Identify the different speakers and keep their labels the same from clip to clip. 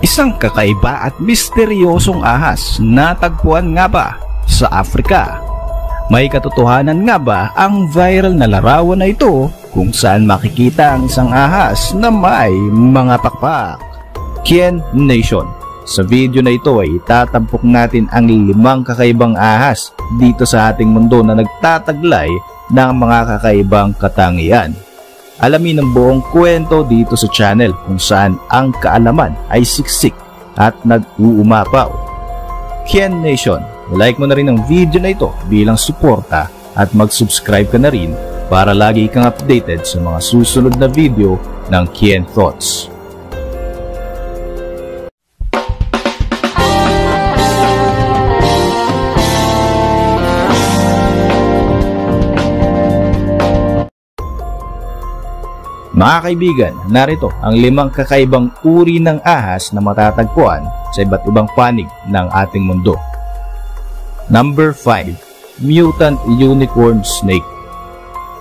Speaker 1: Isang kakaiba at misteryosong ahas na tagpuan nga ba sa Africa? May katotohanan nga ba ang viral na larawan na ito kung saan makikita ang isang ahas na may mga pakpak? Kien Nation, sa video na ito ay itatampok natin ang 5 kakaibang ahas dito sa ating mundo na nagtataglay ng mga kakaibang katangian. Alamin ang buong kwento dito sa channel kung saan ang kaalaman ay siksik at nag-uumapaw. Kien Nation, like mo na rin ang video na ito bilang suporta at mag-subscribe ka na rin para lagi kang updated sa mga susunod na video ng Kien Thoughts. Mga kaibigan, narito ang 5 kakaibang uri ng ahas na matatagpuan sa iba't ibang panig ng ating mundo. Number 5. Mutant Unicorn Snake.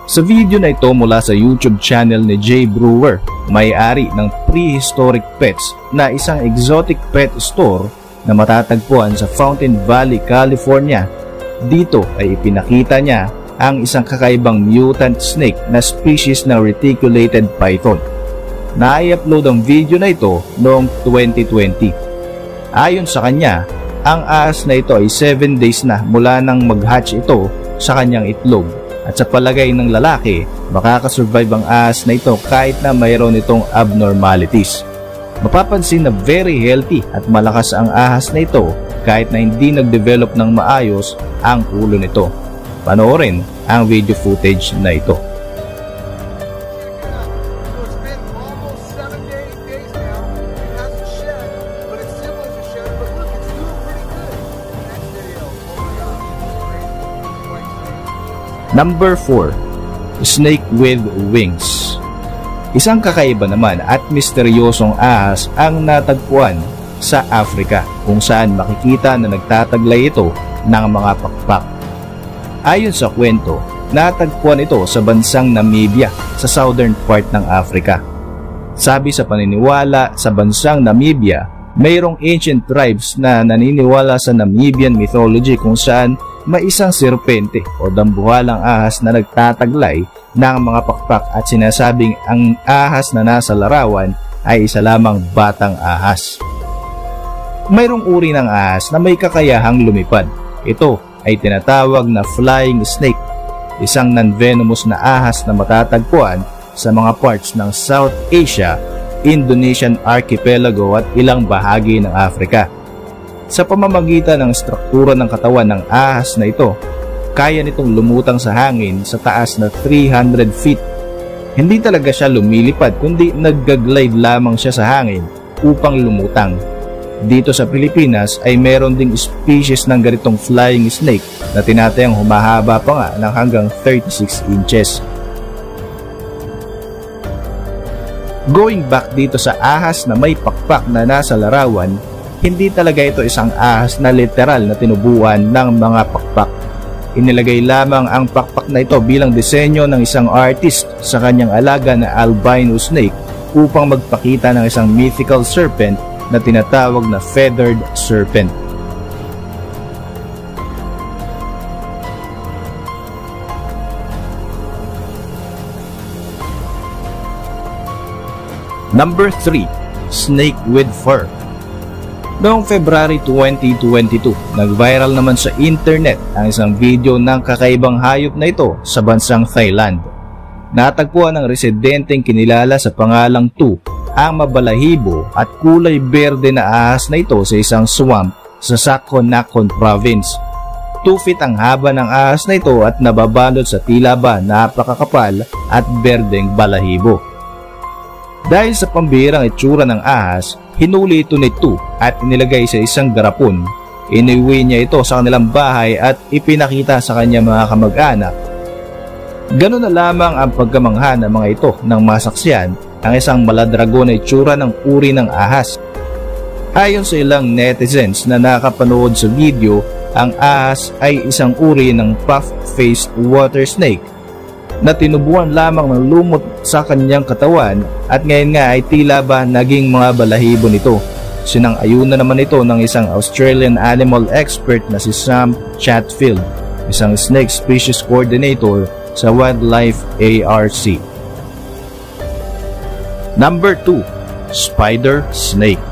Speaker 1: Sa video na ito mula sa YouTube channel ni Jay Brewer, may-ari ng Prehistoric Pets na isang exotic pet store na matatagpuan sa Fountain Valley, California. Dito ay ipinakita niya ang isang kakaibang mutant snake na species ng reticulated python. Na-upload ang video na ito noong 2020. Ayon sa kanya, ang ahas na ito ay 7 days na mula nang mag-hatch ito sa kanyang itlog, at sa palagay ng lalaki, makakasurvive ang ahas na ito kahit na mayroon itong abnormalities. Mapapansin na very healthy at malakas ang ahas na ito kahit na hindi nag-develop ng maayos ang ulo nito. Panoorin ang video footage na ito. Number 4. Snake with Wings. Isang kakaiba naman at misteryosong ahas ang natagpuan sa Africa kung saan makikita na nagtataglay ito ng mga pakpak. Ayon sa kwento, natagpuan ito sa bansang Namibia sa southern part ng Africa. Sabi sa paniniwala sa bansang Namibia, mayroong ancient tribes na naniniwala sa Namibian mythology kung saan may isang serpente o dambuhalang ahas na nagtataglay ng mga pakpak at sinasabing ang ahas na nasa larawan ay isa lamang batang ahas. Mayroong uri ng ahas na may kakayahang lumipad. Ito ay tinatawag na flying snake, isang non-venomous na ahas na matatagpuan sa mga parts ng South Asia, Indonesian archipelago at ilang bahagi ng Africa. Sa pamamagitan ng struktura ng katawan ng ahas na ito, kaya nitong lumutang sa hangin sa taas na 300 feet. Hindi talaga siya lumilipad kundi naggaglide lamang siya sa hangin upang lumutang. Dito sa Pilipinas ay meron ding species ng ganitong flying snake na tinatayang humahaba pa nga ng hanggang 36 inches. Going back dito sa ahas na may pakpak na nasa larawan, hindi talaga ito isang ahas na literal na tinubuan ng mga pakpak. Inilagay lamang ang pakpak na ito bilang disenyo ng isang artist sa kanyang alaga na albino snake upang magpakita ng isang mythical serpent na tinatawag na feathered serpent. Number 3. Snake with Fur. Noong February 2022, nag-viral naman sa internet ang isang video ng kakaibang hayop na ito sa bansang Thailand. Natagpuan ng residenteng kinilala sa pangalang Tu ang mabalahibo at kulay berde na ahas na ito sa isang swamp sa Nakhon Nakhon Province. 2 feet ang haba ng ahas na ito at nababalot sa tila ba napakakapal at berdeng balahibo. Dahil sa pambihirang itsura ng ahas, hinuli ito ni Tu at inilagay sa isang garapon. Iniuwi niya ito sa kanilang bahay at ipinakita sa kanyang mga kamag-anak. Ganun na lamang ang pagkamangha ng mga ito ng masaksiyan ang isang maladrago na itsura ng uri ng ahas. Ayon sa ilang netizens na nakapanood sa video, ang ahas ay isang uri ng puff-faced water snake na tinubuan lamang ng lumot sa kanyang katawan at ngayon nga ay tila ba naging mga balahibo nito. Sinang-ayunan naman ito ng isang Australian animal expert na si Sam Chatfield, isang snake species coordinator sa Wildlife ARC. Number 2. Spider snake.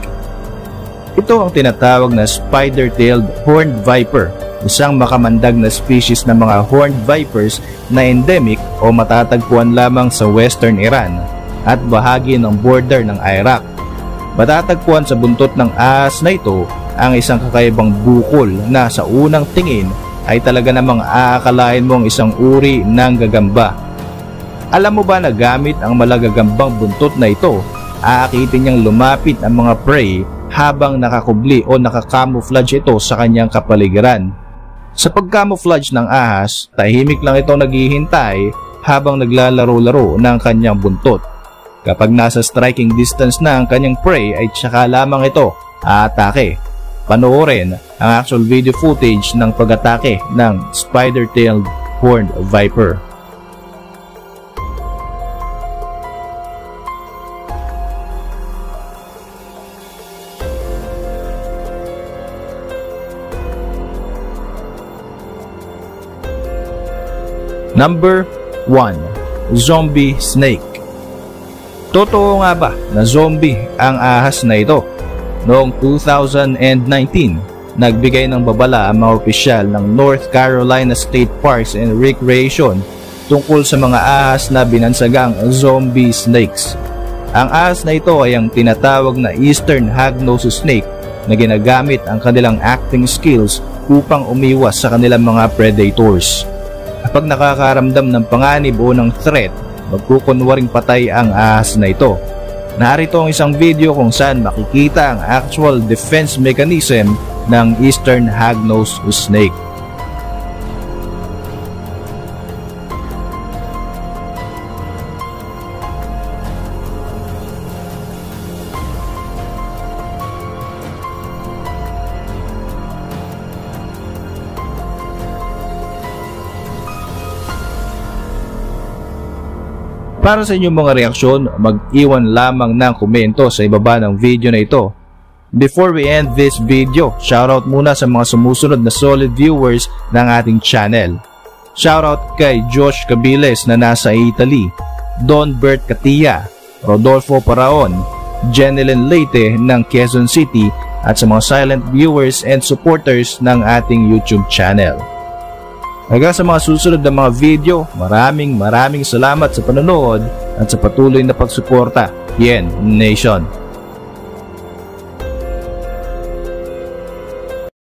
Speaker 1: Ito ang tinatawag na spider-tailed horned viper, isang makamandag na species ng mga horned vipers na endemic o matatagpuan lamang sa western Iran at bahagi ng border ng Iraq. Matatagpuan sa buntot ng ahas na ito ang isang kakaibang bukol na sa unang tingin ay talaga namang aakalain mong isang uri ng gagamba. Alam mo ba na gamit ang malagagambang buntot na ito, aakitin niyang lumapit ang mga prey habang nakakubli o nakakamuflage ito sa kanyang kapaligiran. Sa pagcamouflage ng ahas, tahimik lang ito naghihintay habang naglalaro-laro ng kanyang buntot. Kapag nasa striking distance na ang kanyang prey ay tsaka lamang ito aatake. Panoorin ang actual video footage ng pag-atake ng spider-tailed horned viper. Number 1. Zombie snake. Totoo nga ba na zombie ang ahas na ito? Noong 2019, nagbigay ng babala ang mga opisyal ng North Carolina State Parks and Recreation tungkol sa mga ahas na binansagang zombie snakes. Ang ahas na ito ay ang tinatawag na Eastern Hognose snake na ginagamit ang kanilang acting skills upang umiwas sa kanilang mga predators. Kapag nakakaramdam ng panganib o ng threat, magkukunwaring patay ang ahas na ito. Narito ang isang video kung saan makikita ang actual defense mechanism ng Eastern Hognose snake. Para sa inyong mga reaksyon, mag-iwan lamang ng komento sa ibaba ng video na ito. Before we end this video, shoutout muna sa mga sumusunod na solid viewers ng ating channel. Shoutout kay Josh Cabiles na nasa Italy, Don Bert Katia, Rodolfo Paraon, Jenilyn Leite ng Quezon City at sa mga silent viewers and supporters ng ating YouTube channel. Hanggang sa mga susunod na mga video, maraming salamat sa panonood at sa patuloy na pagsuporta. Yen Nation.